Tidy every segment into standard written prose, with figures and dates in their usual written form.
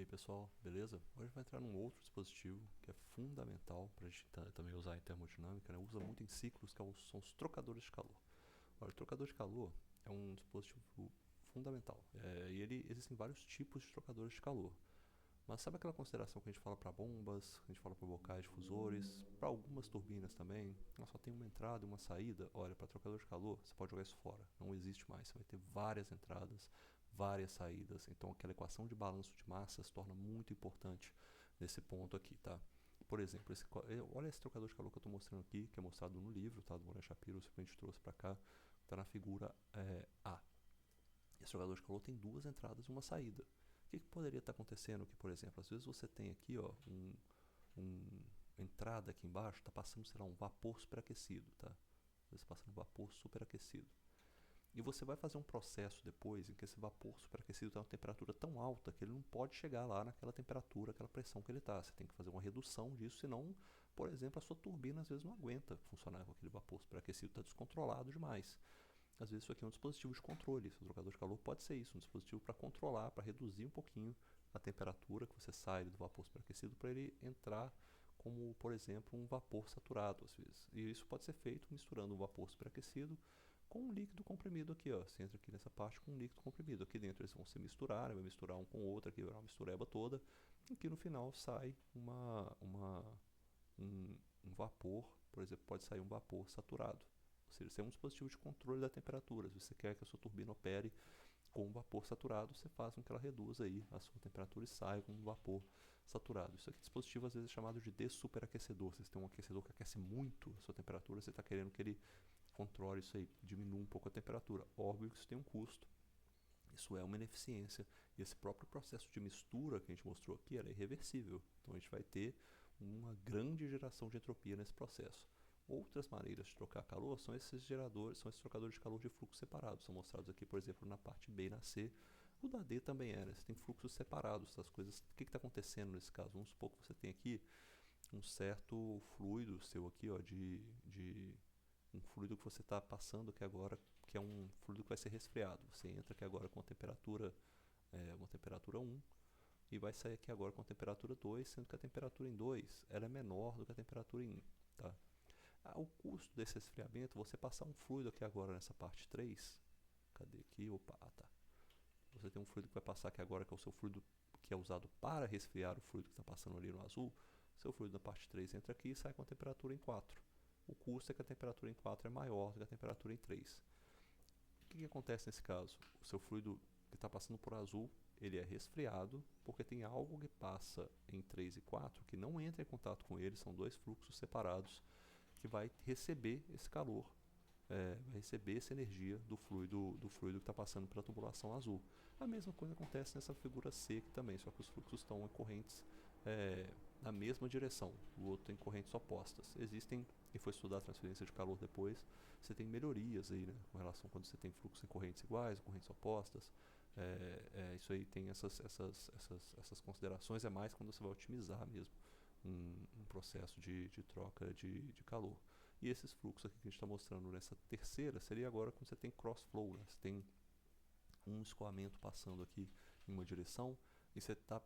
aí pessoal, beleza? Hoje a gente vai entrar num outro dispositivo que é fundamental para a gente também usar em termodinâmica, né? Usa muito em ciclos, que são os trocadores de calor. Olha, o trocador de calor é um dispositivo fundamental, e existem vários tipos de trocadores de calor. Mas sabe aquela consideração que a gente fala para bombas, que a gente fala para bocais difusores, para algumas turbinas também? Ela só tem uma entrada e uma saída. Olha, para trocador de calor, você pode jogar isso fora. Não existe mais. Você vai ter várias entradas, várias saídas. Então aquela equação de balanço de massa se torna muito importante nesse ponto aqui, tá? Por exemplo, olha esse trocador de calor que eu estou mostrando aqui, que é mostrado no livro, tá? Do Moran Shapiro, que a gente trouxe para cá. Está na figura A. Esse trocador de calor tem duas entradas e uma saída. O que poderia estar acontecendo aqui, por exemplo? Às vezes você tem aqui entrada aqui embaixo, está passando, sei lá, um vapor superaquecido, tá? Às vezes passando um vapor superaquecido. E você vai fazer um processo depois em que esse vapor superaquecido está a uma temperatura tão alta que ele não pode chegar lá naquela temperatura, aquela pressão que ele está. Você tem que fazer uma redução disso, senão, por exemplo, a sua turbina às vezes não aguenta funcionar com aquele vapor superaquecido, está descontrolado demais. Às vezes isso aqui é um dispositivo de controle. O trocador de calor pode ser isso, um dispositivo para controlar, para reduzir um pouquinho a temperatura que você sai do vapor superaquecido para ele entrar como, por exemplo, um vapor saturado às vezes. E isso pode ser feito misturando um vapor superaquecido com um líquido comprimido aqui, ó. Você entra aqui nessa parte com um líquido comprimido. Aqui dentro eles vão se misturar, né? Vai misturar um com o outro, aqui vai uma mistureba toda. E aqui no final sai um vapor, por exemplo, pode sair um vapor saturado. Ou seja, você é um dispositivo de controle da temperatura. Se você quer que a sua turbina opere com um vapor saturado, você faz com que ela reduza aí a sua temperatura e saia com um vapor saturado. Isso aqui, dispositivo às vezes é chamado de dessuperaquecedor. Você tem um aquecedor que aquece muito a sua temperatura, você está querendo que ele controle isso aí, diminua um pouco a temperatura. Óbvio que isso tem um custo. Isso é uma ineficiência. E esse próprio processo de mistura que a gente mostrou aqui era irreversível. Então a gente vai ter uma grande geração de entropia nesse processo. Outras maneiras de trocar calor são esses geradores, são esses trocadores de calor de fluxo separado. São mostrados aqui, por exemplo, na parte B e na C. O da D também é, né? Você tem fluxos separados das coisas. O que está acontecendo nesse caso? Vamos supor que você tem aqui um certo fluido seu aqui, ó, de um fluido que você está passando que agora, que é um fluido que vai ser resfriado. Você entra aqui agora com a temperatura, uma temperatura 1 e vai sair aqui agora com a temperatura 2, sendo que a temperatura em 2 ela é menor do que a temperatura em 1. Tá? O custo desse resfriamento, você passar um fluido aqui agora nessa parte 3, cadê aqui? Opa, tá. Você tem um fluido que vai passar aqui agora, que é o seu fluido que é usado para resfriar o fluido que está passando ali no azul. Seu fluido na parte 3 entra aqui e sai com a temperatura em 4. O custo é que a temperatura em 4 é maior do que a temperatura em 3. O que acontece nesse caso? O seu fluido que está passando por azul, ele é resfriado, porque tem algo que passa em 3 e 4 que não entra em contato com ele, são dois fluxos separados, que vai receber esse calor, vai receber essa energia do fluido que está passando pela tubulação azul. A mesma coisa acontece nessa figura C aqui também, só que os fluxos estão em correntes na mesma direção, o outro tem correntes opostas. Existem, e foi estudar a transferência de calor depois, você tem melhorias aí, né, com relação a quando você tem fluxos em correntes iguais, correntes opostas. Isso aí tem essas considerações, é mais quando você vai otimizar mesmo um processo de troca de calor. E esses fluxos aqui que a gente está mostrando nessa terceira seria agora quando você tem cross-flow, né? Você tem um escoamento passando aqui em uma direção e você está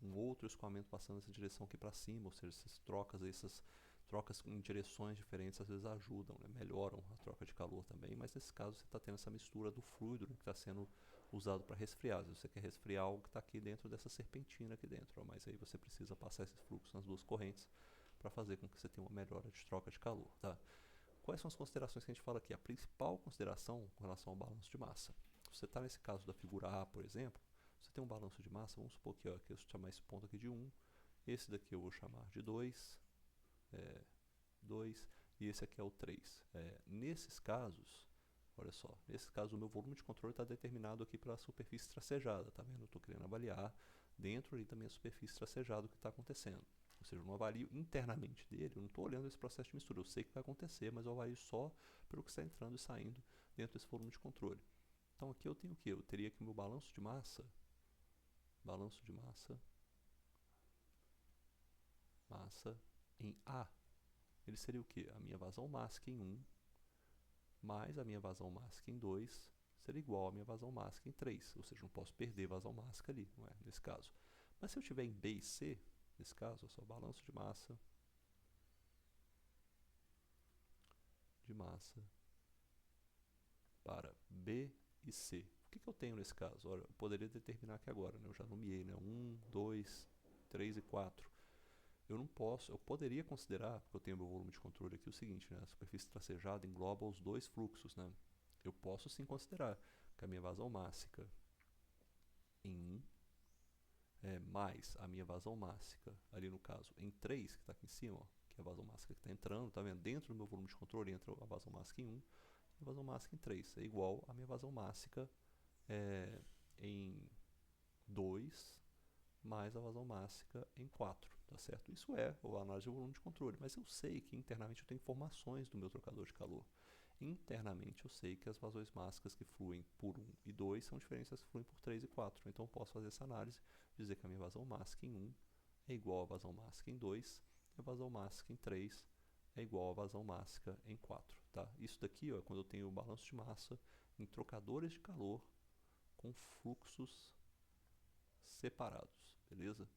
um outro escoamento passando nessa direção aqui para cima, ou seja, essas trocas em direções diferentes às vezes ajudam, né? Melhoram a troca de calor também, mas nesse caso você está tendo essa mistura do fluido, né, que está sendo usado para resfriar. Se você quer resfriar algo que está aqui dentro dessa serpentina aqui dentro, ó, mas aí você precisa passar esses fluxos nas duas correntes para fazer com que você tenha uma melhora de troca de calor. Tá? Quais são as considerações que a gente fala aqui? A principal consideração com relação ao balanço de massa. Se você está nesse caso da figura A, por exemplo, você tem um balanço de massa, vamos supor que eu vou chamar esse ponto aqui de 1, esse daqui eu vou chamar de 2, 2 e esse aqui é o 3. Nesses casos, olha só, nesse caso o meu volume de controle está determinado aqui pela superfície tracejada, tá vendo? Eu estou querendo avaliar dentro ali da minha superfície tracejada o que está acontecendo. Ou seja, eu não avalio internamente dele, eu não estou olhando esse processo de mistura, eu sei que vai acontecer, mas eu avalio só pelo que está entrando e saindo dentro desse volume de controle. Então aqui eu tenho o que? Eu teria aqui o meu balanço de massa, massa em A. Ele seria o que? A minha vazão mássica em 1 mais a minha vazão mássica em 2 seria igual à minha vazão mássica em 3. Ou seja, não posso perder vazão mássica ali, não é? Nesse caso. Mas se eu tiver em B e C, nesse caso, é só balanço de massa para B e C. O que eu tenho nesse caso? Olha, eu poderia determinar aqui agora, né? Eu já nomeei, né? 1, 2, 3 e 4. Eu não posso, eu poderia considerar, porque eu tenho meu volume de controle aqui, o seguinte, né? A superfície tracejada engloba os dois fluxos, né? Eu posso sim considerar que a minha vazão mássica em 1 mais a minha vazão mássica, ali no caso, em 3, que está aqui em cima, ó, que é a vazão mássica que está entrando, tá vendo? Dentro do meu volume de controle entra a vazão mássica em 1 e a vazão mássica em 3. É igual a minha vazão mássica em 2 mais a vazão mássica em 4, tá certo? Isso é a análise de volume de controle, mas eu sei que internamente eu tenho informações do meu trocador de calor. Internamente eu sei que as vazões mássicas que fluem por 1 e 2 são diferentes das que fluem por 3 e 4. Então eu posso fazer essa análise, dizer que a minha vazão mássica em 1 é igual à vazão mássica em 2 e a vazão mássica em 3 é igual à vazão mássica em 4. Tá? Isso daqui ó, é quando eu tenho o balanço de massa em trocadores de calor com fluxos separados, beleza?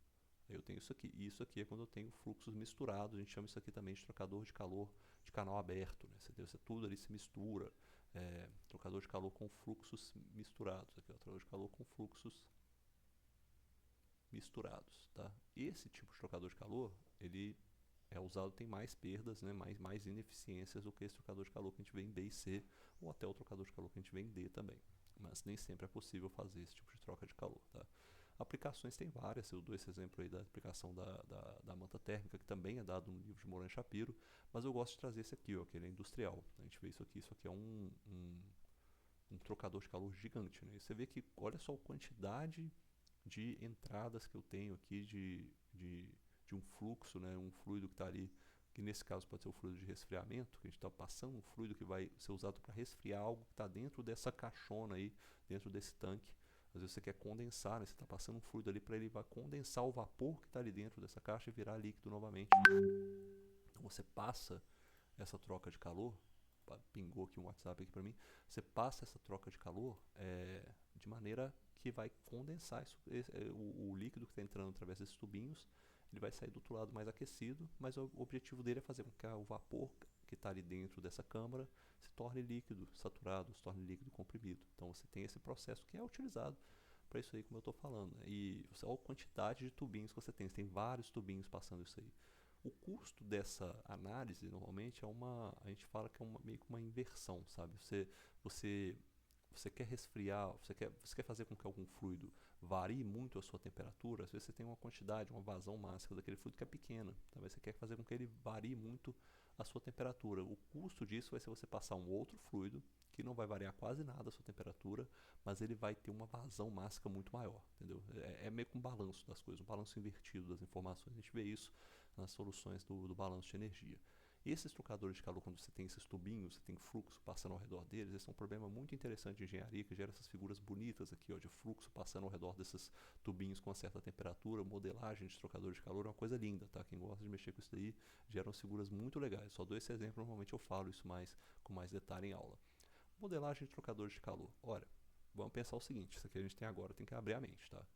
Aí eu tenho isso aqui. E isso aqui é quando eu tenho fluxos misturados. A gente chama isso aqui também de trocador de calor de canal aberto, né? Você tudo ali se mistura. Trocador de calor com fluxos misturados. Aqui, ó, trocador de calor com fluxos misturados, tá? Esse tipo de trocador de calor, ele é usado, tem mais perdas, né? mais ineficiências do que esse trocador de calor que a gente vê em B e C, ou até o trocador de calor que a gente vê em D também. Mas nem sempre é possível fazer esse tipo de troca de calor, tá? Aplicações tem várias, eu dou esse exemplo aí da aplicação da manta térmica, que também é dado no livro de Moran Shapiro, mas eu gosto de trazer esse aqui, ó, que ele é industrial. A gente vê isso aqui é um trocador de calor gigante, né? E você vê que, olha só a quantidade de entradas que eu tenho aqui de um fluxo, né? Um fluido que está ali, que nesse caso pode ser o fluido de resfriamento, que a gente está passando um fluido que vai ser usado para resfriar algo que está dentro dessa caixona aí, dentro desse tanque. Às vezes você quer condensar, né? Você está passando um fluido ali para ele vai condensar o vapor que está ali dentro dessa caixa e virar líquido novamente. Então você passa essa troca de calor, pingou aqui um WhatsApp aqui para mim, você passa essa troca de calor de maneira que vai condensar o líquido que está entrando através desses tubinhos, ele vai sair do outro lado mais aquecido, mas o objetivo dele é fazer com que o vapor que está ali dentro dessa câmara se torne líquido saturado, se torne líquido comprimido. Então você tem esse processo que é utilizado para isso aí, como eu estou falando, né? E olha a quantidade de tubinhos que você tem vários tubinhos passando isso aí. O custo dessa análise, normalmente, a gente fala que é meio que uma inversão, sabe? Você quer resfriar, você quer fazer com que algum fluido varie muito a sua temperatura, às vezes você tem uma quantidade, uma vazão máxima daquele fluido que é pequena, tá? Mas você quer fazer com que ele varie muito a sua temperatura. O custo disso vai ser você passar um outro fluido, que não vai variar quase nada a sua temperatura, mas ele vai ter uma vazão máxima muito maior, entendeu? É meio que um balanço das coisas, um balanço invertido das informações. A gente vê isso nas soluções do balanço de energia. Esses trocadores de calor, quando você tem esses tubinhos, você tem fluxo passando ao redor deles, esse é um problema muito interessante de engenharia, que gera essas figuras bonitas aqui, ó, de fluxo passando ao redor desses tubinhos com uma certa temperatura. Modelagem de trocadores de calor é uma coisa linda, tá? Quem gosta de mexer com isso daí, geram figuras muito legais. Só dou esse exemplo, normalmente eu falo isso com mais detalhe em aula. Modelagem de trocadores de calor. Olha, vamos pensar o seguinte, isso aqui a gente tem agora, tem que abrir a mente, tá?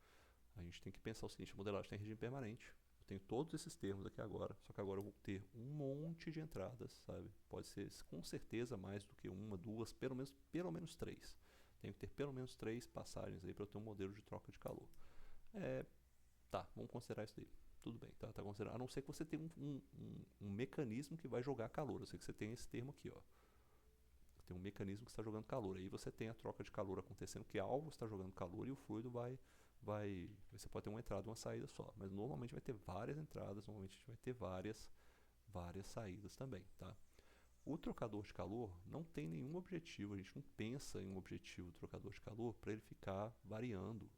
A gente tem que pensar o seguinte, a modelagem tem regime permanente, eu tenho todos esses termos aqui agora, só que agora eu vou ter um monte de entradas, sabe? Pode ser com certeza mais do que uma, duas, pelo menos três. Tenho que ter pelo menos 3 passagens aí para eu ter um modelo de troca de calor. Tá, vamos considerar isso daí. Tudo bem, tá considerado. A não ser que você tenha um mecanismo que vai jogar calor. Eu sei que você tem esse termo aqui, ó. Tem um mecanismo que está jogando calor. Aí você tem a troca de calor acontecendo, que algo está jogando calor e o fluido você pode ter uma entrada e uma saída só, mas normalmente vai ter várias entradas, normalmente a gente vai ter várias saídas também, tá? O trocador de calor não tem nenhum objetivo, a gente não pensa em um objetivo do trocador de calor para ele ficar variando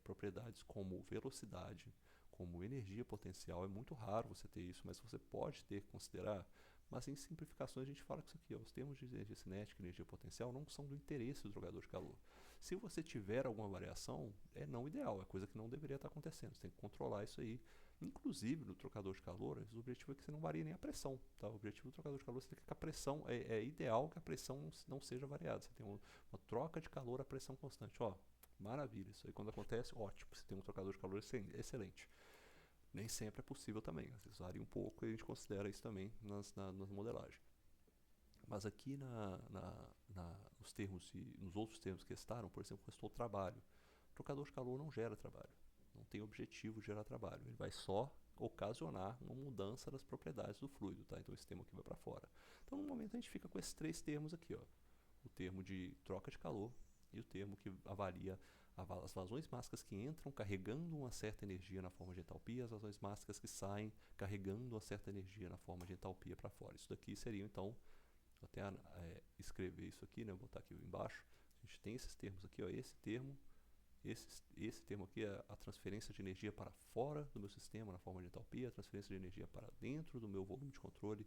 propriedades como velocidade, como energia potencial. É muito raro você ter isso, mas você pode ter que considerar. Mas em simplificações a gente fala que isso aqui, ó, os termos de energia cinética e energia potencial não são do interesse do trocador de calor. Se você tiver alguma variação, é não ideal, é coisa que não deveria estar acontecendo. Você tem que controlar isso aí. Inclusive no trocador de calor, o objetivo é que você não varie nem a pressão. Tá? O objetivo do trocador de calor é que a pressão, é ideal que a pressão não seja variada. Você tem uma troca de calor a pressão constante. Ó, Maravilha, isso aí quando acontece, ótimo, você tem um trocador de calor excelente. Nem sempre é possível também, às vezes varia um pouco e a gente considera isso também nas modelagens. Mas aqui nos termos nos outros termos que restaram, por exemplo, restou trabalho. O trocador de calor não gera trabalho, não tem objetivo de gerar trabalho, ele vai só ocasionar uma mudança das propriedades do fluido, tá? Então esse termo aqui vai para fora. Então no momento a gente fica com esses três termos aqui, ó. O termo de troca de calor e o termo que avalia as vazões mássicas que entram carregando uma certa energia na forma de entalpia, as vazões mássicas que saem carregando uma certa energia na forma de entalpia para fora. Isso daqui seria então, vou até escrever isso aqui, né? Vou botar aqui embaixo. A gente tem esses termos aqui, ó, esse termo aqui é a transferência de energia para fora do meu sistema na forma de entalpia, a transferência de energia para dentro do meu volume de controle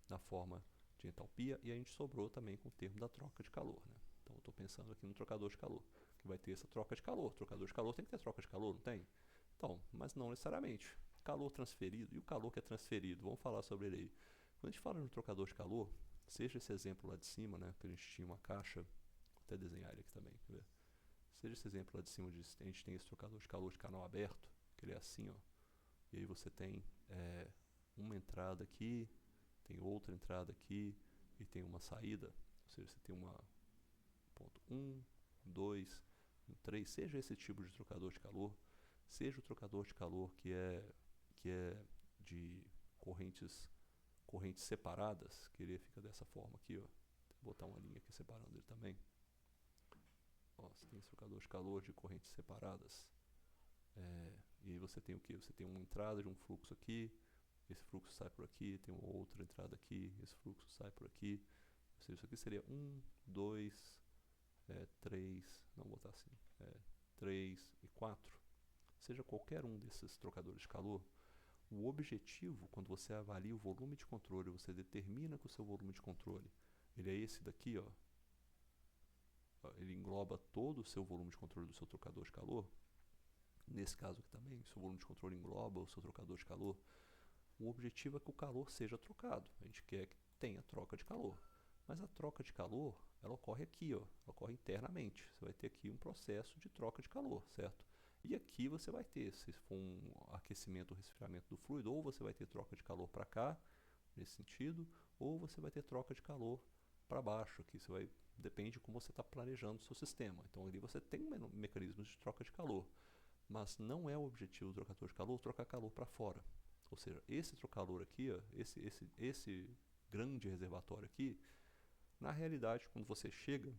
na forma de entalpia, e a gente sobrou também com o termo da troca de calor, né? Então eu estou pensando aqui no trocador de calor, que vai ter essa troca de calor. O trocador de calor tem que ter troca de calor, não tem? Então, mas não necessariamente. Calor transferido, e o calor que é transferido, vamos falar sobre ele aí. Quando a gente fala no trocador de calor, seja esse exemplo lá de cima, né, que a gente tinha uma caixa, vou até desenhar ele aqui também, quer ver? Seja esse exemplo lá de cima, a gente tem esse trocador de calor de canal aberto, que ele é assim, ó. E aí você tem uma entrada aqui, tem outra entrada aqui e tem uma saída. Ou seja, você tem uma ponto 1, 2, 3, seja esse tipo de trocador de calor, seja o trocador de calor que é de correntes separadas, que ele fica dessa forma aqui, ó. Vou botar uma linha aqui separando ele também. Ó, você tem esse trocador de calor de correntes separadas. E aí você tem o que? Você tem uma entrada de um fluxo aqui, esse fluxo sai por aqui, tem uma outra entrada aqui, esse fluxo sai por aqui. Ou seja, isso aqui seria 1, 2, 3, não vou botar assim, 3 e 4. Seja qualquer um desses trocadores de calor, o objetivo, quando você avalia o volume de controle, você determina que o seu volume de controle, ele é esse daqui, ó. Ele engloba todo o seu volume de controle do seu trocador de calor. Nesse caso aqui também, o seu volume de controle engloba o seu trocador de calor. O objetivo é que o calor seja trocado. A gente quer que tenha troca de calor. Mas a troca de calor, ela ocorre aqui, ó, ela ocorre internamente. Você vai ter aqui um processo de troca de calor, certo? E aqui você vai ter, se for um aquecimento ou resfriamento do fluido, ou você vai ter troca de calor para cá, nesse sentido, ou você vai ter troca de calor para baixo, aqui você vai, depende de como você está planejando o seu sistema. Então ali você tem mecanismos de troca de calor, mas não é o objetivo do trocador de calor trocar calor para fora. Ou seja, esse trocador aqui, ó, esse grande reservatório aqui, na realidade, quando você chega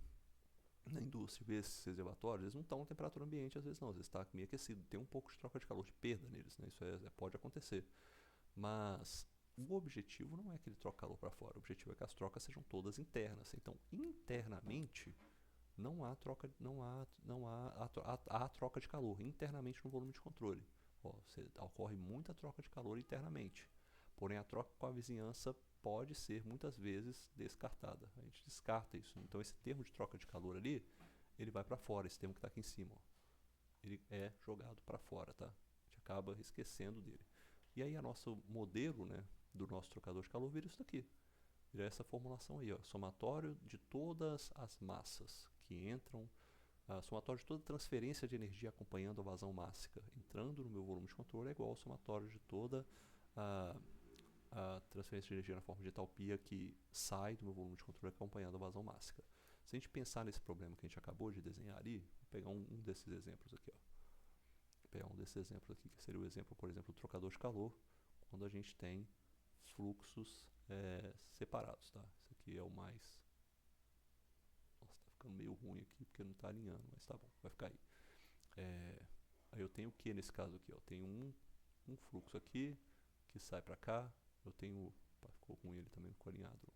na indústria e vê esses reservatórios, eles não estão em temperatura ambiente, às vezes não, às vezes está meio aquecido, tem um pouco de troca de calor, de perda neles, né? Isso pode acontecer. Mas o objetivo não é que ele troque calor para fora, o objetivo é que as trocas sejam todas internas. Então, internamente, não há troca, há troca de calor internamente no volume de controle. Ocorre muita troca de calor internamente, porém a troca com a vizinhança pode ser muitas vezes descartada. A gente descarta isso. Então esse termo de troca de calor ali, ele vai para fora, esse termo que está aqui em cima, ó. Ele é jogado para fora, tá? A gente acaba esquecendo dele. E aí a nosso modelo, né, do nosso trocador de calor vira isso daqui. Vira essa formulação aí, ó, somatório de todas as massas que entram, somatório de toda transferência de energia acompanhando a vazão mássica entrando no meu volume de controle é igual ao somatório de toda a transferência de energia na forma de entalpia que sai do meu volume de controle acompanhando a vazão mássica. Se a gente pensar nesse problema que a gente acabou de desenhar ali, vou pegar um desses exemplos aqui, ó. Vou pegar um desses exemplos aqui, que seria o exemplo, por exemplo, do trocador de calor, quando a gente tem fluxos separados, tá? Esse aqui é o mais... Nossa, tá ficando meio ruim aqui porque não está alinhando, mas tá bom, vai ficar aí. Aí eu tenho o que nesse caso aqui? Ó? Eu tenho um fluxo aqui que sai para cá. Eu tenho... ficou ruim ele também, ficou alinhado.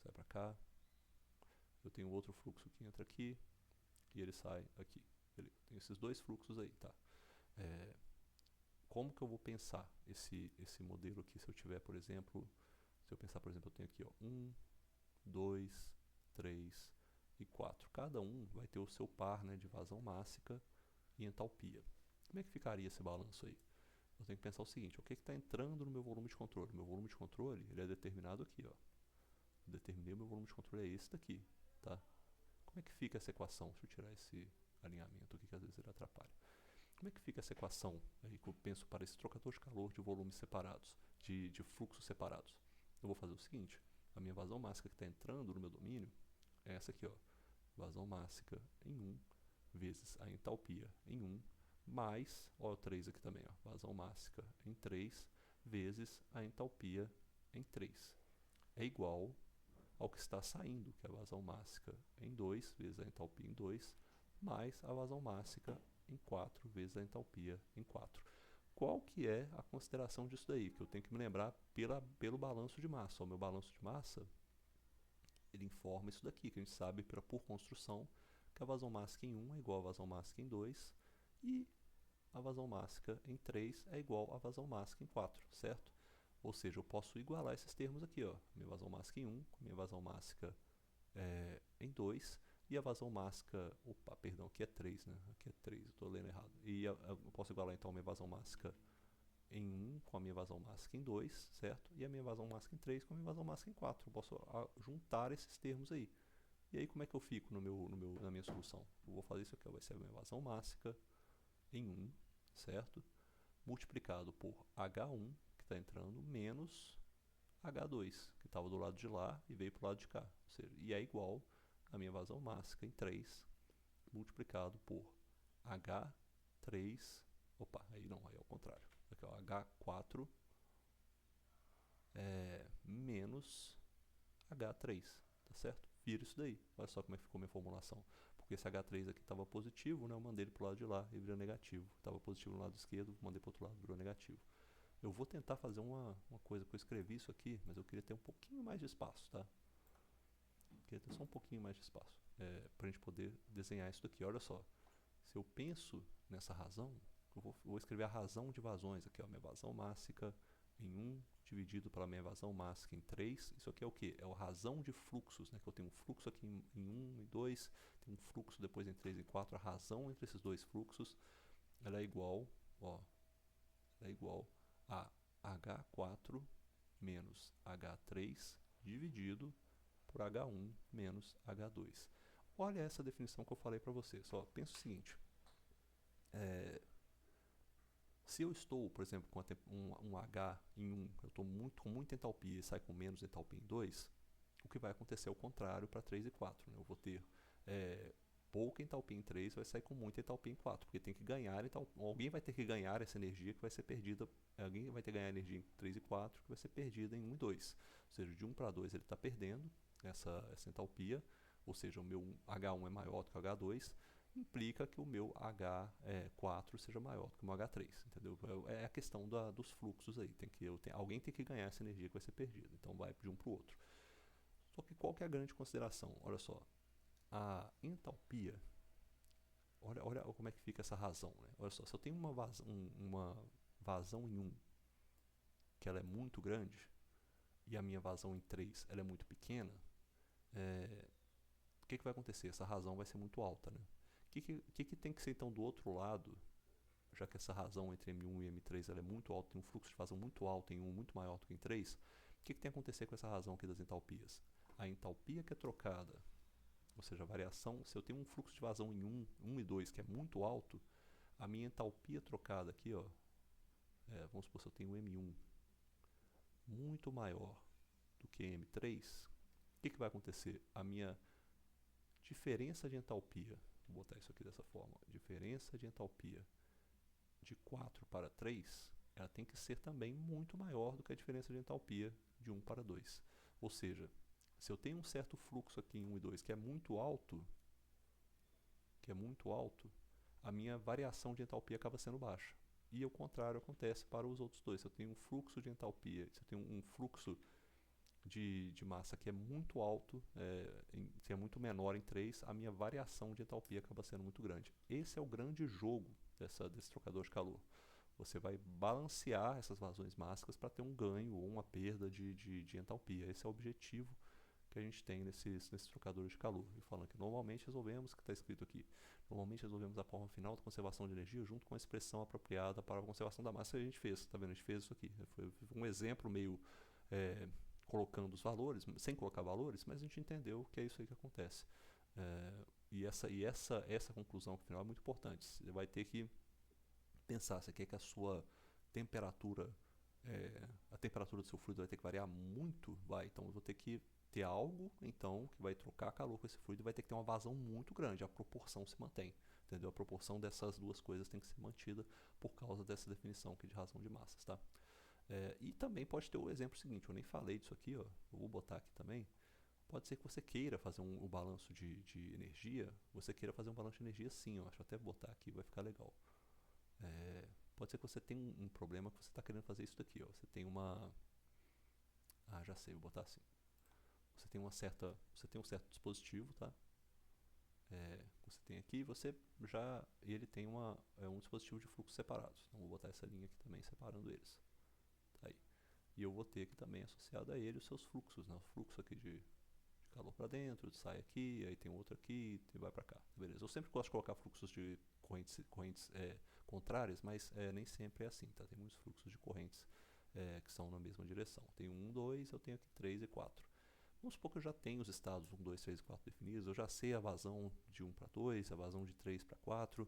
Sai para cá. Eu tenho outro fluxo que entra aqui e ele sai aqui. Beleza. Tenho esses dois fluxos aí, tá? Como que eu vou pensar esse modelo aqui se eu tiver, por exemplo, se eu pensar, por exemplo, eu tenho aqui, ó, 1, 2, 3 e 4. Cada um vai ter o seu par, né, de vazão mássica e entalpia. Como é que ficaria esse balanço aí? Eu tenho que pensar o seguinte, o que está entrando no meu volume de controle? Meu volume de controle, ele é determinado aqui, ó. Eu determinei o meu volume de controle é esse daqui, tá? Como é que fica essa equação? Deixa eu tirar esse alinhamento aqui que às vezes ele atrapalha. Como é que fica essa equação aí que eu penso para esse trocador de calor de volumes separados, de fluxos separados? Eu vou fazer o seguinte, a minha vazão máxima que está entrando no meu domínio é essa aqui, ó, vazão máxima em 1 vezes a entalpia em 1, mais, ó, 3 aqui também, ó, vazão máxima em 3 vezes a entalpia em 3. É igual ao que está saindo, que é a vazão máxima em 2 vezes a entalpia em 2, mais a vazão máxima em 4 vezes a entalpia em 4. Qual que é a consideração disso daí? Que eu tenho que me lembrar pelo balanço de massa. O meu balanço de massa, ele informa isso daqui, que a gente sabe por construção, que a vazão máxima em 1 é igual à vazão máxima em 2 e a vazão máxima em 3 é igual à vazão máxima em 4, certo? Ou seja, eu posso igualar esses termos aqui, ó, minha vazão máxima em 1 com minha vazão máxima em 2 e a vazão máxima, opa, perdão, aqui é 3, né? Aqui é 3, eu estou lendo errado. E eu posso igualar então a minha vazão máxima em 1 com a minha vazão máxima em 2, certo? E a minha vazão máxima em 3 com a minha vazão máxima em 4. Eu posso juntar esses termos aí. E aí como é que eu fico na minha solução? Eu vou fazer isso aqui, ó, vai ser a minha vazão máxima em 1, certo? Multiplicado por H1, que está entrando, menos H2, que estava do lado de lá e veio para o lado de cá. Ou seja, e é igual a minha vazão máxima em 3, multiplicado por H3, opa, aí não, aí é o contrário. Aqui, ó, H4 menos H3, tá certo? Vira isso daí. Olha só como é que ficou minha formulação. Porque esse H3 aqui estava positivo, né? Eu mandei ele para o lado de lá e virou negativo. Estava positivo no lado esquerdo, mandei para o outro lado, virou negativo. Eu vou tentar fazer uma coisa que eu escrevi isso aqui, mas eu queria ter um pouquinho mais de espaço, tá? Eu queria ter só um pouquinho mais de espaço para a gente poder desenhar isso daqui. Olha só, se eu penso nessa razão, eu vou escrever a razão de vazões aqui, ó, minha vazão máxima em 1 dividido pela minha vazão máxima em 3. Isso aqui é o que? É a razão de fluxos, né? Que eu tenho um fluxo aqui em 1 e 2, tenho um fluxo depois em 3 e 4. A razão entre esses dois fluxos, ela é igual, ó, é igual a H4 menos H3 dividido por H1 menos H2. Olha essa definição que eu falei para vocês. Só pensa o seguinte, se eu estou, por exemplo, com um H em 1, eu estou com muita entalpia e sai com menos entalpia em 2, o que vai acontecer é o contrário para 3 e 4. Né? Eu vou ter pouca entalpia em 3, vai sair com muita entalpia em 4, porque tem que ganhar, então alguém vai ter que ganhar essa energia que vai ser perdida, alguém vai ter que ganhar energia em 3 e 4 que vai ser perdida em 1 e 2. Ou seja, de 1 para 2 ele está perdendo essa entalpia, ou seja, o meu H1 é maior do que o H2, implica que o meu H4 seja maior do que o meu H3, entendeu? É a questão dos fluxos aí, alguém tem que ganhar essa energia que vai ser perdida, então vai de um para o outro. Só que qual que é a grande consideração? Olha só, a entalpia, olha como é que fica essa razão, né? Olha só, se eu tenho uma vazão em 1 que ela é muito grande e a minha vazão em 3 ela é muito pequena, o que vai acontecer? Essa razão vai ser muito alta, né? O que tem que ser então do outro lado, já que essa razão entre M1 e M3 ela é muito alta, tem um fluxo de vazão muito alto em 1, muito maior do que em 3, o que tem que acontecer com essa razão aqui das entalpias? A entalpia que é trocada, ou seja, a variação, se eu tenho um fluxo de vazão em 1 e 2 que é muito alto, a minha entalpia trocada aqui, ó, vamos supor, se eu tenho M1 muito maior do que M3, o que vai acontecer? A minha diferença de entalpia, vou botar isso aqui dessa forma, diferença de entalpia de 4 para 3, ela tem que ser também muito maior do que a diferença de entalpia de 1 para 2. Ou seja, se eu tenho um certo fluxo aqui em 1 e 2 que é muito alto, a minha variação de entalpia acaba sendo baixa. E o contrário acontece para os outros dois. Se eu tenho um fluxo de entalpia, se eu tenho um fluxo de massa que é muito alto, que é muito menor em 3, a minha variação de entalpia acaba sendo muito grande. Esse é o grande jogo desse trocador de calor. Você vai balancear essas vazões mássicas para ter um ganho ou uma perda de entalpia. Esse é o objetivo que a gente tem nesses trocadores de calor. E falando que normalmente resolvemos, que está escrito aqui, normalmente resolvemos a forma final da conservação de energia junto com a expressão apropriada para a conservação da massa que a gente fez. Tá vendo? A gente fez isso aqui. Foi um exemplo meio colocando os valores, sem colocar valores, mas a gente entendeu que é isso aí que acontece. essa conclusão final é muito importante. Você vai ter que pensar, você quer que a sua temperatura, a temperatura do seu fluido vai ter que variar muito? Vai, então eu vou ter que ter algo então que vai trocar calor com esse fluido, vai ter que ter uma vazão muito grande, a proporção se mantém, entendeu? A proporção dessas duas coisas tem que ser mantida por causa dessa definição aqui de razão de massas, tá? E também pode ter o exemplo seguinte, eu nem falei disso aqui, ó, eu vou botar aqui também. Pode ser que você queira fazer um balanço de energia, você queira fazer um balanço de energia sim, eu acho até botar aqui, vai ficar legal. Pode ser que você tenha um problema que você está querendo fazer isso daqui, ó. Você tem uma... Ah, já sei, vou botar assim. Você tem um certo dispositivo, tá? Você tem aqui, e ele tem um dispositivo de fluxos separados. Então vou botar essa linha aqui também separando eles. Tá aí. E eu vou ter aqui também associado a ele os seus fluxos, né? O fluxo aqui de calor para dentro, sai aqui, aí tem outro aqui e vai para cá. Beleza. Eu sempre gosto de colocar fluxos de correntes contrárias, mas nem sempre é assim, tá? Tem muitos fluxos de correntes que são na mesma direção. Tem 1, 2, eu tenho aqui 3 e 4. Vamos supor que eu já tenho os estados 1, 2, 3 e 4 definidos, eu já sei a vazão de 1 para 2, a vazão de 3 para 4,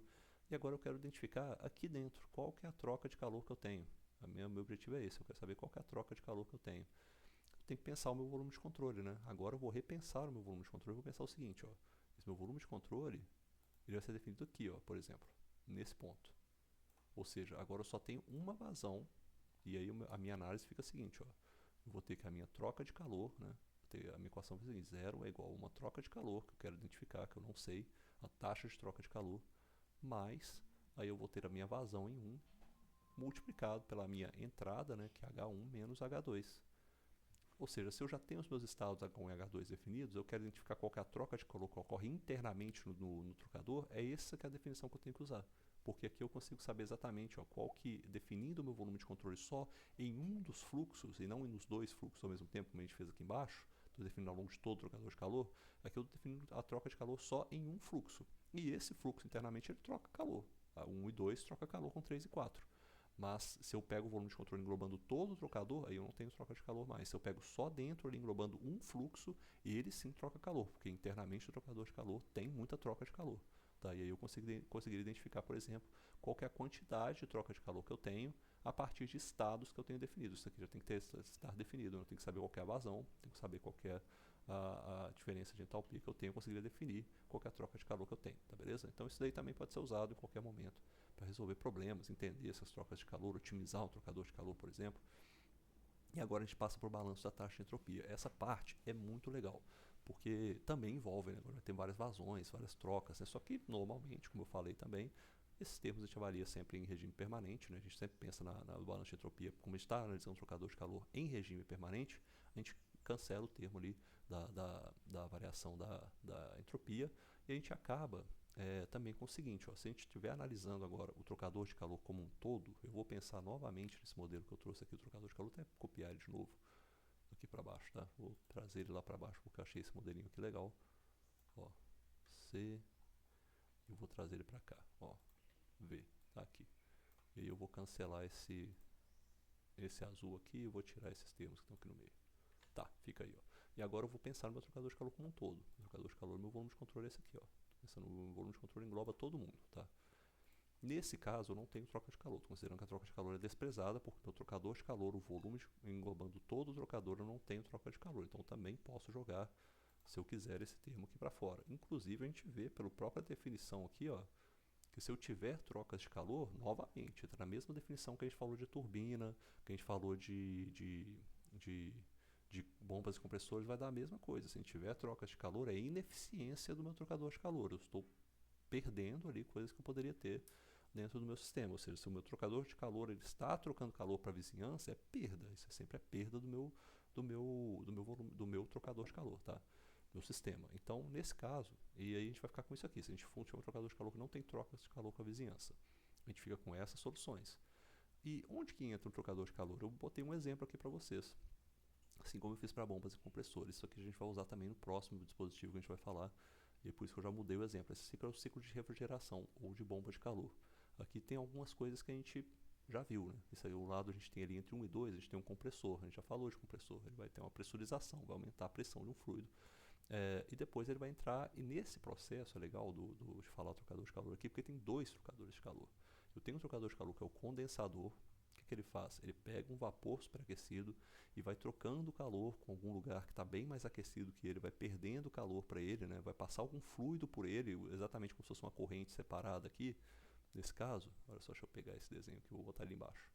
e agora eu quero identificar aqui dentro qual que é a troca de calor que eu tenho. Meu objetivo é esse, eu quero saber qual que é a troca de calor que eu tenho. Eu tenho que pensar o meu volume de controle, né? Agora eu vou repensar o meu volume de controle, eu vou pensar o seguinte, ó, esse meu volume de controle ele vai ser definido aqui, ó, por exemplo, nesse ponto. Ou seja, agora eu só tenho uma vazão, e aí a minha análise fica a seguinte, ó, eu vou ter que a minha troca de calor, né? A minha equação vai ser 0 é igual a uma troca de calor, que eu quero identificar, que eu não sei, a taxa de troca de calor, mais, aí eu vou ter a minha vazão em 1, multiplicado pela minha entrada, né, que é H1 menos H2. Ou seja, se eu já tenho os meus estados H1 e H2 definidos, eu quero identificar qual que é a troca de calor que ocorre internamente no trocador, é essa que é a definição que eu tenho que usar. Porque aqui eu consigo saber exatamente qual que, definindo o meu volume de controle só em um dos fluxos, e não nos dois fluxos ao mesmo tempo, como a gente fez aqui embaixo, estou definindo ao longo de todo o trocador de calor, aqui eu estou definindo a troca de calor só em um fluxo. E esse fluxo internamente ele troca calor. 1 e 2 troca calor com 3 e 4. Mas se eu pego o volume de controle englobando todo o trocador, aí eu não tenho troca de calor mais. Se eu pego só dentro ali englobando um fluxo, ele sim troca calor, porque internamente o trocador de calor tem muita troca de calor. Tá? E aí eu conseguiria identificar, por exemplo, qual que é a quantidade de troca de calor que eu tenho a partir de estados que eu tenho definidos. Isso aqui já tem que estar definido, eu tenho que saber qual que é a vazão, tenho que saber qual que é a diferença de entalpia que eu tenho, eu conseguiria definir qual que é a troca de calor que eu tenho, tá beleza? Então isso daí também pode ser usado em qualquer momento para resolver problemas, entender essas trocas de calor, otimizar um trocador de calor, por exemplo. E agora a gente passa para o balanço da taxa de entropia. Essa parte é muito legal, porque também envolve, né? Agora tem várias vazões, várias trocas, né? Só que normalmente, como eu falei também, esses termos a gente avalia sempre em regime permanente, né? A gente sempre pensa no balanço de entropia, como a gente está analisando um trocador de calor em regime permanente, a gente cancela o termo ali da variação da entropia e a gente acaba também com o seguinte, ó, se a gente estiver analisando agora o trocador de calor como um todo, eu vou pensar novamente nesse modelo que eu trouxe aqui, o trocador de calor, até copiar ele de novo aqui para baixo, tá? Vou trazer ele lá para baixo porque eu achei esse modelinho aqui legal. Ó, C, eu vou trazer ele para cá, ó, V, tá aqui. E aí eu vou cancelar esse azul aqui e vou tirar esses termos que estão aqui no meio. Tá, fica aí, ó. E agora eu vou pensar no meu trocador de calor como um todo. O trocador de calor, meu volume de controle é esse aqui, ó. Pensando no volume de controle engloba todo mundo, tá? Nesse caso, eu não tenho troca de calor, considerando que a troca de calor é desprezada, porque no trocador de calor, o volume englobando todo o trocador, eu não tenho troca de calor. Então, também posso jogar, se eu quiser, esse termo aqui para fora. Inclusive, a gente vê, pela própria definição aqui, ó, que se eu tiver trocas de calor, novamente, entra na mesma definição que a gente falou de turbina, que a gente falou de bombas e compressores, vai dar a mesma coisa. Se a gente tiver trocas de calor, é ineficiência do meu trocador de calor. Eu estou perdendo ali coisas que eu poderia ter dentro do meu sistema. Ou seja, se o meu trocador de calor ele está trocando calor para a vizinhança, é perda. Isso é sempre a perda do meu trocador de calor, tá? Meu sistema. Então, nesse caso, e aí a gente vai ficar com isso aqui. Se a gente for um trocador de calor que não tem trocas de calor com a vizinhança, a gente fica com essas soluções. E onde que entra um trocador de calor? Eu botei um exemplo aqui para vocês. Assim como eu fiz para bombas e compressores. Isso aqui a gente vai usar também no próximo dispositivo que a gente vai falar. E é por isso que eu já mudei o exemplo. Esse ciclo é o ciclo de refrigeração ou de bomba de calor. Aqui tem algumas coisas que a gente já viu, né? Isso aí, o lado a gente tem ali entre 1 e 2, a gente tem um compressor. A gente já falou de compressor. Ele vai ter uma pressurização, vai aumentar a pressão de um fluido. E depois ele vai entrar, e nesse processo é legal de falar o trocador de calor aqui, porque tem dois trocadores de calor. Eu tenho um trocador de calor que é o condensador. O que ele faz? Ele pega um vapor superaquecido e vai trocando o calor com algum lugar que está bem mais aquecido que ele, vai perdendo calor para ele, né? Vai passar algum fluido por ele, exatamente como se fosse uma corrente separada aqui. Nesse caso, olha só, deixa eu pegar esse desenho que eu vou botar ali embaixo.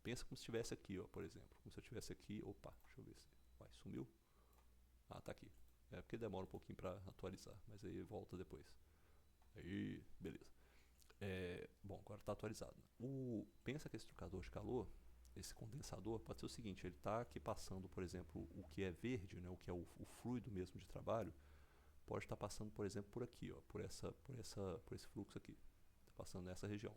Pensa como se estivesse aqui, ó, por exemplo. Como se eu estivesse aqui. Opa, deixa eu ver se. Vai, sumiu? Ah, tá aqui. É porque demora um pouquinho para atualizar, mas aí volta depois. Aí, beleza. Bom, agora está atualizado. Pensa que esse trocador de calor, esse condensador, pode ser o seguinte: ele está aqui passando, por exemplo, o que é verde, né, o que é o fluido mesmo de trabalho, pode estar passando, por exemplo, por aqui, ó, por esse fluxo aqui, está passando nessa região.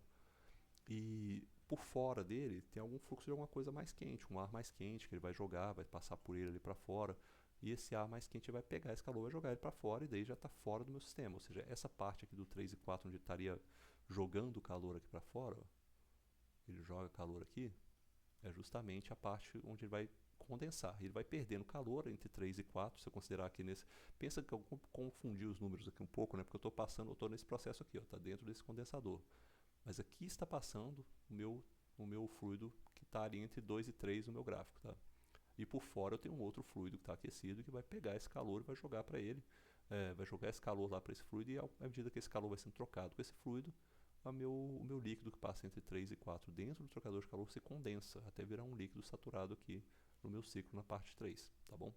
E por fora dele tem algum fluxo de alguma coisa mais quente, um ar mais quente que ele vai jogar, vai passar por ele ali para fora. E esse ar mais quente vai pegar esse calor, vai jogar ele para fora e daí já está fora do meu sistema. Ou seja, essa parte aqui do 3 e 4 onde ele estaria jogando calor aqui para fora, ó, ele joga calor aqui, é justamente a parte onde ele vai condensar. Ele vai perdendo calor entre 3 e 4, se eu considerar aqui nesse... Pensa que eu confundi os números aqui um pouco, né? Porque eu estou nesse processo aqui, está dentro desse condensador. Mas aqui está passando o meu fluido que está ali entre 2 e 3 no meu gráfico, tá? E por fora eu tenho um outro fluido que está aquecido que vai pegar esse calor e vai jogar para ele, vai jogar esse calor lá para esse fluido, e à medida que esse calor vai sendo trocado com esse fluido, o meu líquido que passa entre 3 e 4 dentro do trocador de calor se condensa até virar um líquido saturado aqui no meu ciclo na parte 3, tá bom?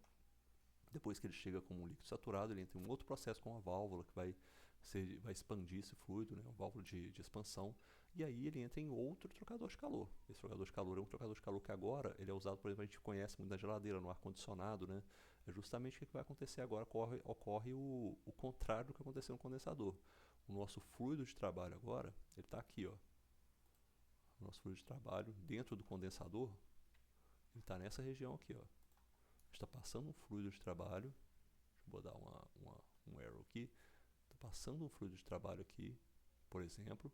Depois que ele chega como um líquido saturado, ele entra em um outro processo com a válvula que vai expandir esse fluido, né, uma válvula de expansão, e aí ele entra em outro trocador de calor. Esse trocador de calor é um trocador de calor que agora ele é usado, por exemplo, a gente conhece muito na geladeira, no ar-condicionado, né? É justamente o que vai acontecer agora, ocorre o contrário do que aconteceu no condensador. O nosso fluido de trabalho agora, ele está aqui, ó. O nosso fluido de trabalho dentro do condensador, ele está nessa região aqui, ó. Está passando um fluido de trabalho, deixa eu dar um arrow aqui, está passando um fluido de trabalho aqui, por exemplo,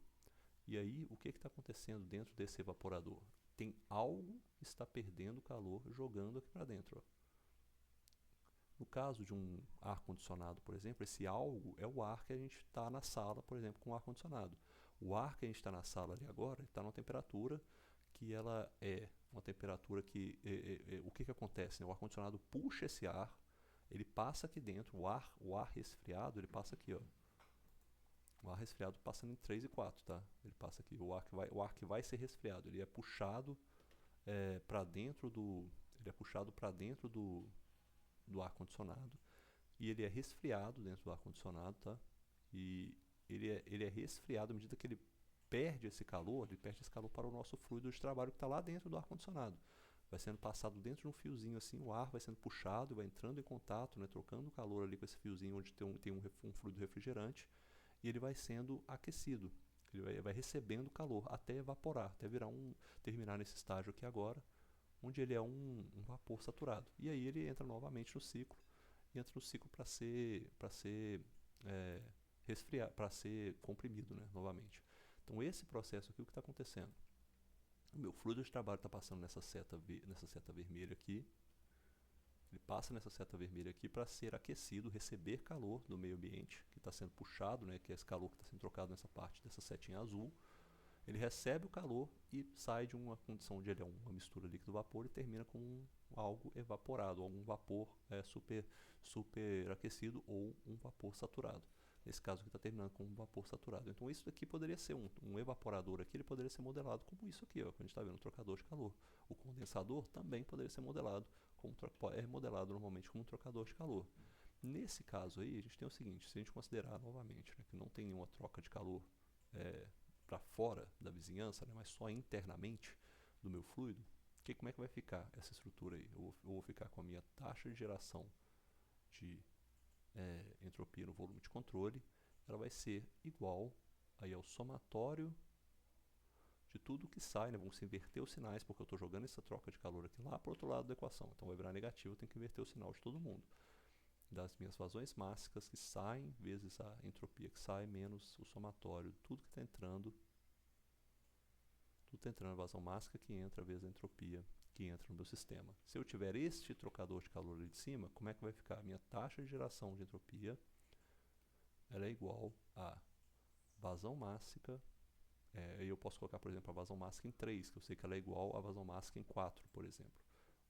e aí o que está acontecendo dentro desse evaporador? Tem algo que está perdendo calor jogando aqui para dentro, ó. No caso de um ar-condicionado, por exemplo, esse algo é o ar que a gente está na sala, por exemplo, com o ar-condicionado. O ar que a gente está na sala ali agora está numa temperatura que ela é uma temperatura que... o que acontece? Né? O ar-condicionado puxa esse ar, ele passa aqui dentro, o ar resfriado, ele passa aqui, ó. O ar resfriado passa em 3 e 4, tá? Ele passa aqui, o ar que vai ser resfriado, ele é puxado para dentro do... Ele é puxado para dentro do ar-condicionado e ele é resfriado dentro do ar-condicionado, tá? E ele é resfriado à medida que ele perde esse calor para o nosso fluido de trabalho que está lá dentro do ar-condicionado. Vai sendo passado dentro de um fiozinho assim, o ar vai sendo puxado e vai entrando em contato, né, trocando calor ali com esse fiozinho onde tem um fluido refrigerante, e ele vai sendo aquecido. Ele vai recebendo calor até evaporar, até terminar nesse estágio aqui agora, onde ele é um vapor saturado. E aí ele entra novamente no ciclo, e entra no ciclo para ser resfriar, para ser comprimido, né, novamente. Então esse processo aqui, o que está acontecendo? O meu fluido de trabalho está passando nessa seta vermelha aqui. Ele passa nessa seta vermelha aqui para ser aquecido, receber calor do meio ambiente, que está sendo puxado, né, que é esse calor que está sendo trocado nessa parte dessa setinha azul. Ele recebe o calor e sai de uma condição onde ele é uma mistura líquido-vapor e termina com algo evaporado, algum vapor super aquecido ou um vapor saturado. Nesse caso aqui está terminando com um vapor saturado. Então isso aqui poderia ser um evaporador aqui, ele poderia ser modelado como isso aqui, ó, que a gente está vendo, um trocador de calor. O condensador também poderia ser modelado modelado normalmente como um trocador de calor. Nesse caso aí, a gente tem o seguinte: se a gente considerar novamente, né, que não tem nenhuma troca de calor para fora da vizinhança, né, mas só internamente do meu fluido, como é que vai ficar essa estrutura aí? Eu vou ficar com a minha taxa de geração de entropia no volume de controle, ela vai ser igual aí ao somatório de tudo que sai, né? Vão se inverter os sinais, porque eu estou jogando essa troca de calor aqui lá para o outro lado da equação, então vai virar negativo, eu tenho que inverter o sinal de todo mundo. Das minhas vazões mássicas que saem, vezes a entropia que sai, menos o somatório, tudo que está entrando está entrando a vazão máxima que entra vezes a entropia que entra no meu sistema. Se eu tiver este trocador de calor ali de cima, como é que vai ficar? A minha taxa de geração de entropia ela é igual a vazão máxima. Eu posso colocar, por exemplo, a vazão máxima em 3, que eu sei que ela é igual a vazão máxima em 4, por exemplo.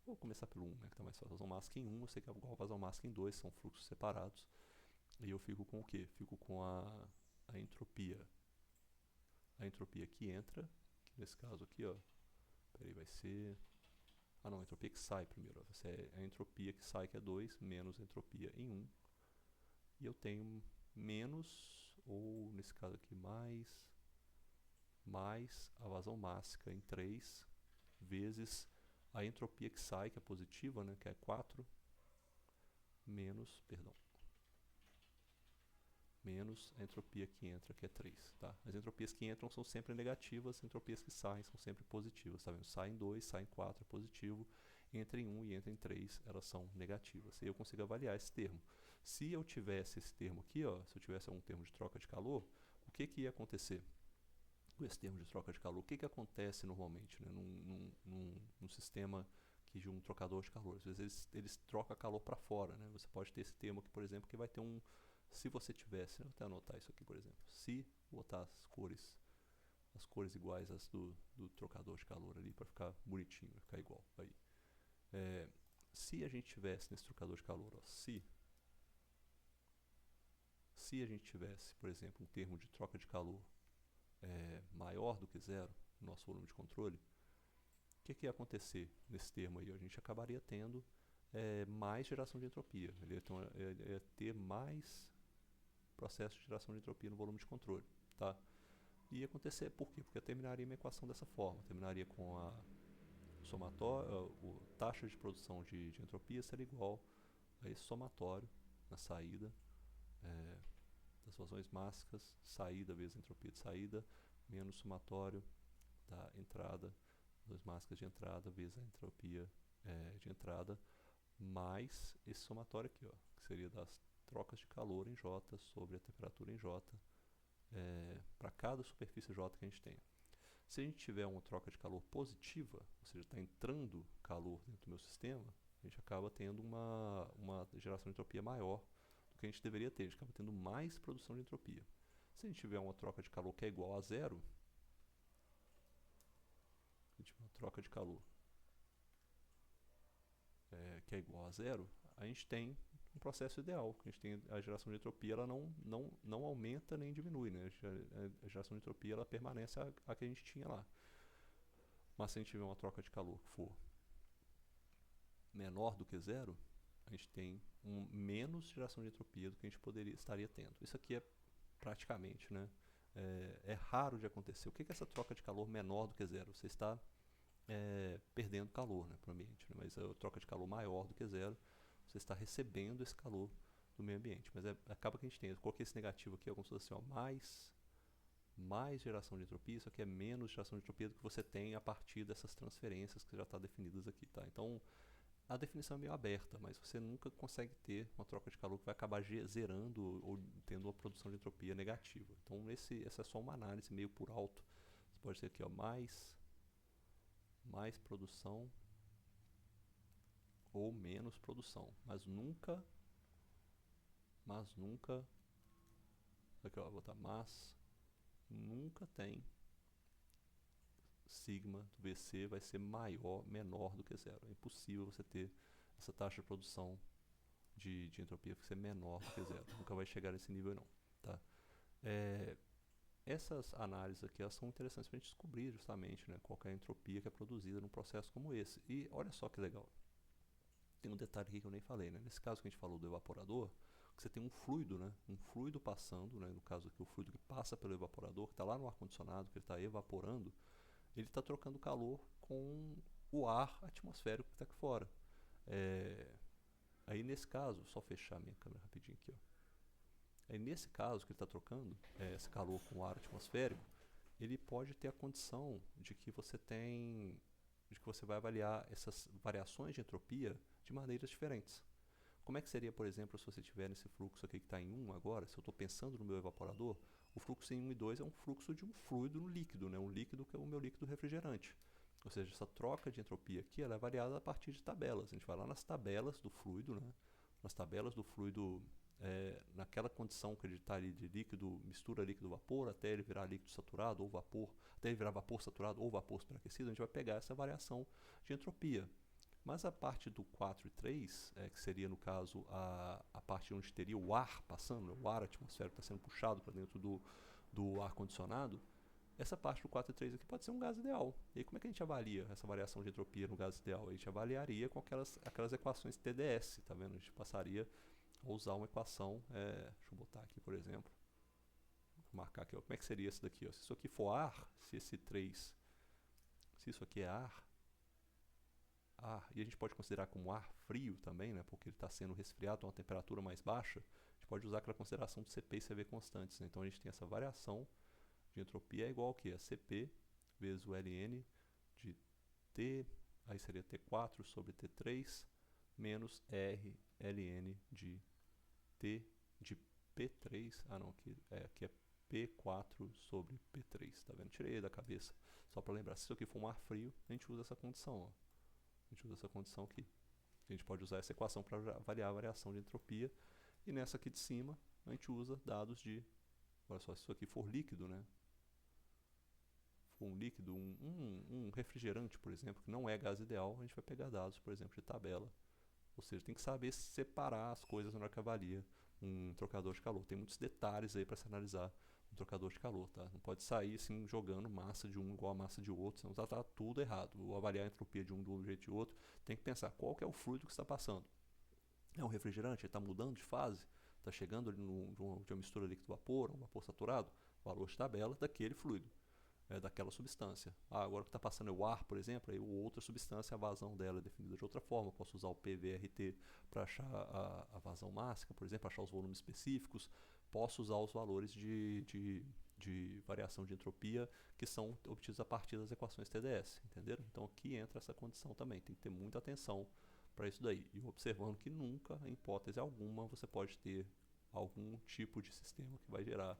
Vou começar pelo 1, né, que está mais fácil. A vazão máxima em 1, eu sei que é igual a vazão máxima em 2, são fluxos separados. E eu fico com o quê? Fico com a entropia. A entropia que entra, que nesse caso aqui, ó, peraí, vai ser... Ah não, a entropia que sai primeiro. Ó, vai ser a entropia que sai, que é 2, menos a entropia em 1. E eu tenho menos, ou nesse caso aqui, mais a vazão máxima em 3, vezes a entropia que sai, que é positiva, né, que é 4, menos a entropia que entra, que é 3. Tá? As entropias que entram são sempre negativas, as entropias que saem são sempre positivas. Tá vendo? Sai em 2, sai em 4 é positivo, entra em 1 e entra em 3 elas são negativas. E eu consigo avaliar esse termo. Se eu tivesse esse termo aqui, ó, se eu tivesse algum termo de troca de calor, o que ia acontecer com esse termo de troca de calor? O que acontece normalmente, né, num sistema de um trocador de calor? Às vezes eles trocam calor para fora. Né? Você pode ter esse termo aqui, por exemplo, que vai ter um... Se você tivesse, eu vou até anotar isso aqui, por exemplo, se botar as cores iguais às do trocador de calor ali, para ficar bonitinho, vai ficar igual. Aí. Se a gente tivesse nesse trocador de calor, ó, se a gente tivesse, por exemplo, um termo de troca de calor maior do que zero, no nosso volume de controle, o que ia acontecer nesse termo aí? A gente acabaria tendo mais geração de entropia. Ele ia ter mais processo de geração de entropia no volume de controle. Tá? E ia acontecer por quê? Porque eu terminaria minha equação dessa forma. Eu terminaria com a somatório, a taxa de produção de entropia seria igual a esse somatório na saída das vazões máximas, saída vezes a entropia de saída, menos somatório da entrada, das máximas de entrada vezes a entropia de entrada, mais esse somatório aqui, ó, que seria das trocas de calor em J sobre a temperatura em J para cada superfície J que a gente tenha. Se a gente tiver uma troca de calor positiva, ou seja, está entrando calor dentro do meu sistema, a gente acaba tendo uma geração de entropia maior do que a gente deveria ter. A gente acaba tendo mais produção de entropia. Se a gente tiver uma troca de calor que é igual a zero, a gente tiver uma troca de calor que é igual a zero, a gente tem um processo ideal. A gente tem a geração de entropia, ela não aumenta nem diminui, né? A geração de entropia ela permanece a que a gente tinha lá. Mas se a gente tiver uma troca de calor que for menor do que zero, a gente tem menos geração de entropia do que a gente estaria tendo. Isso aqui é praticamente, né? É raro de acontecer. O que é essa troca de calor menor do que zero? Você está perdendo calor, né, para o ambiente, né? Mas a troca de calor maior do que zero, você está recebendo esse calor do meio ambiente. Mas acaba que a gente tem, eu coloquei esse negativo aqui, como se fosse assim, ó, mais geração de entropia, isso aqui é menos geração de entropia do que você tem a partir dessas transferências que já estão definidas aqui. Tá? Então, a definição é meio aberta, mas você nunca consegue ter uma troca de calor que vai acabar zerando ou tendo uma produção de entropia negativa. Então, essa é só uma análise meio por alto. Você pode ter aqui, ó, mais produção ou menos produção, mas nunca aqui, ó, vou botar nunca tem sigma do VC vai ser menor do que zero. É impossível você ter essa taxa de produção de entropia que ser menor do que zero. Nunca vai chegar nesse nível não. Tá? Essas análises aqui elas são interessantes para a gente descobrir justamente, né, qual é a entropia que é produzida num processo como esse. E olha só que legal. Tem um detalhe aqui que eu nem falei. Né? Nesse caso que a gente falou do evaporador, você tem um fluido, né? Um fluido passando, né? No caso aqui o fluido que passa pelo evaporador, que está lá no ar-condicionado, que ele está evaporando, ele está trocando calor com o ar atmosférico que está aqui fora. Aí nesse caso, só fechar minha câmera rapidinho aqui, ó. Aí nesse caso que ele está trocando esse calor com o ar atmosférico, ele pode ter a condição de que você vai avaliar essas variações de entropia de maneiras diferentes. Como é que seria, por exemplo, se você tiver nesse fluxo aqui que está em 1 agora, se eu estou pensando no meu evaporador, O fluxo em 1 e 2 é um fluxo de um fluido no líquido, né? Um líquido que é o meu líquido refrigerante. Ou seja, essa troca de entropia aqui ela é variada a partir de tabelas. A gente vai lá nas tabelas do fluido, né? Nas tabelas do fluido, naquela condição que ele está ali de líquido, mistura líquido-vapor, até ele virar líquido saturado ou vapor, até ele virar vapor saturado ou vapor superaquecido, a gente vai pegar essa variação de entropia. Mas a parte do 4 e 3, que seria no caso a parte onde teria o ar passando, o ar atmosférico está sendo puxado para dentro do ar-condicionado, essa parte do 4 e 3 aqui pode ser um gás ideal. E aí como é que a gente avalia essa variação de entropia no gás ideal? A gente avaliaria com aquelas equações TDS, tá vendo? A gente passaria a usar uma equação, deixa eu botar aqui por exemplo, vou marcar aqui, ó, como é que seria isso daqui? Ó? Se isso aqui for ar, se isso aqui é ar, e a gente pode considerar como ar frio também, né, porque ele está sendo resfriado a uma temperatura mais baixa, a gente pode usar aquela consideração de CP e CV constantes. Né? Então a gente tem essa variação de entropia é igual ao que? A CP vezes o Ln de T, aí seria T4 sobre T3, menos R Ln de T de P3, aqui é P4 sobre P3, tá vendo? Tirei da cabeça, só para lembrar, se isso aqui for um ar frio, a gente usa essa condição, ó. A gente usa essa condição aqui. A gente pode usar essa equação para avaliar a variação de entropia. E nessa aqui de cima, a gente usa dados de... Olha só, se isso aqui for líquido, né? For um líquido, um refrigerante, por exemplo, que não é gás ideal, a gente vai pegar dados, por exemplo, de tabela. Ou seja, tem que saber separar as coisas na hora que avalia um trocador de calor. Tem muitos detalhes aí para se analisar um trocador de calor, tá? Não pode sair assim jogando massa de um igual a massa de outro, senão tá tudo errado. Ou avaliar a entropia de um do jeito de outro, tem que pensar qual que é o fluido que está passando. É um refrigerante, ele está mudando de fase, está chegando ali de uma mistura líquido-vapor, um vapor saturado, valor de tabela daquele fluido, daquela substância. Agora o que está passando é o ar, por exemplo, aí outra substância, a vazão dela é definida de outra forma. Eu posso usar o PVRT para achar a vazão máxima, por exemplo, achar os volumes específicos. Posso usar os valores de variação de entropia que são obtidos a partir das equações TDS, entenderam? Então aqui entra essa condição também, tem que ter muita atenção para isso daí. E observando que nunca, em hipótese alguma, você pode ter algum tipo de sistema que vai gerar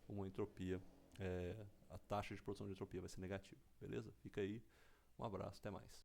uma entropia, a taxa de produção de entropia vai ser negativa, beleza? Fica aí, um abraço, até mais.